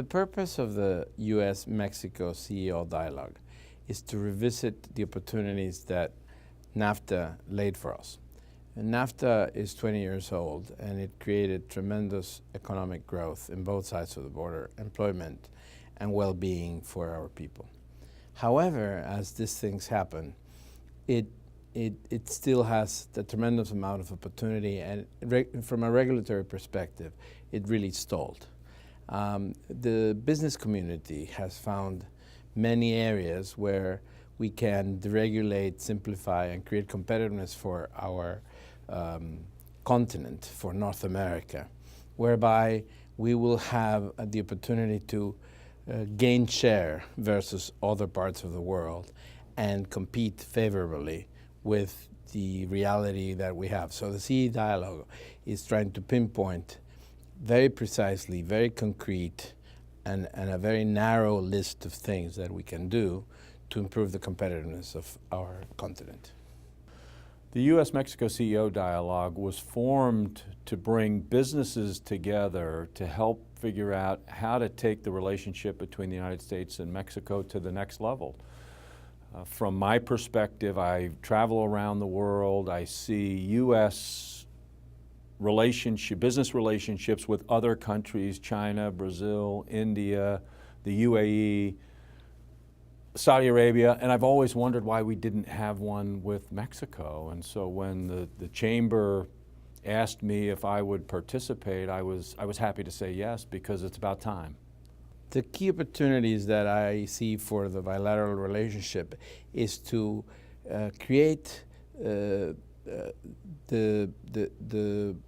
The purpose of the U.S. Mexico CEO Dialogue is to revisit the opportunities that NAFTA laid for us. And NAFTA is 20 years old, and it created tremendous economic growth in both sides of the border, employment and well-being for our people. However, as these things happen, it still has a tremendous amount of opportunity, and from a regulatory perspective, it really stalled. The business community has found many areas where we can deregulate, simplify, and create competitiveness for our continent, for North America, whereby we will have the opportunity to gain share versus other parts of the world and compete favorably with the reality that we have. So the CE Dialogue is trying to pinpoint very precisely, very concrete, and a very narrow list of things that we can do to improve the competitiveness of our continent. The U.S. Mexico CEO Dialogue was formed to bring businesses together to help figure out how to take the relationship between the United States and Mexico to the next level. From my perspective, I travel around the world. I see U.S. business relationships with other countries, China, Brazil, India, the UAE, Saudi Arabia, and I've always wondered why we didn't have one with Mexico. And so when the chamber asked me if I would participate, I was happy to say yes, because it's about time. The key opportunities that I see for the bilateral relationship is to create the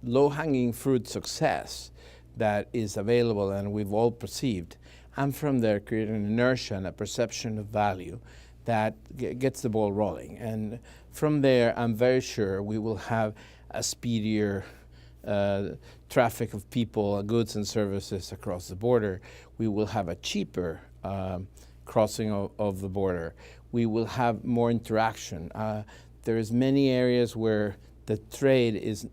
low-hanging fruit success that is available and we've all perceived, and from there create an inertia and a perception of value that gets the ball rolling. And from there, I'm very sure we will have a speedier traffic of people, goods and services across the border. We will have a cheaper crossing of the border. We will have more interaction. There is many areas where the trade is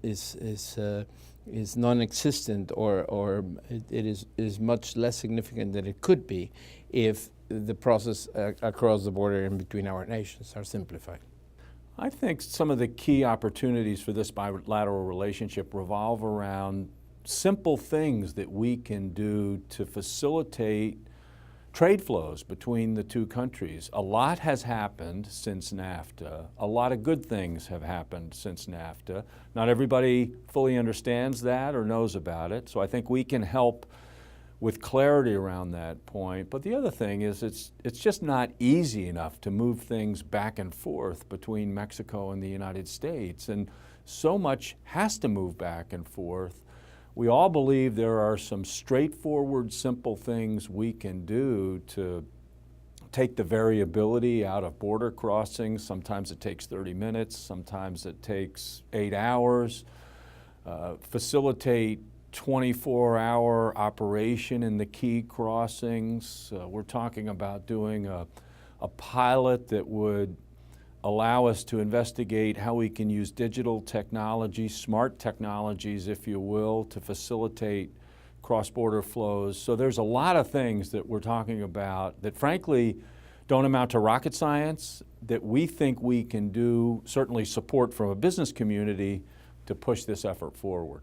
non-existent, or it is much less significant than it could be if the process across the border and between our nations are simplified. I think some of the key opportunities for this bilateral relationship revolve around simple things that we can do to facilitate trade flows between the two countries. A lot has happened since NAFTA. A lot of good things have happened since NAFTA. Not everybody fully understands that or knows about it, so I think we can help with clarity around that point. But the other thing is it's just not easy enough to move things back and forth between Mexico and the United States, and so much has to move back and forth. We all believe there are some straightforward, simple things we can do to take the variability out of border crossings. Sometimes it takes 30 minutes, sometimes it takes 8 hours. Facilitate 24-hour operation in the key crossings. We're talking about doing a pilot that would allow us to investigate how we can use digital technology, smart technologies, if you will, to facilitate cross-border flows. So there's a lot of things that we're talking about that frankly don't amount to rocket science, that we think we can do, certainly support from a business community, to push this effort forward.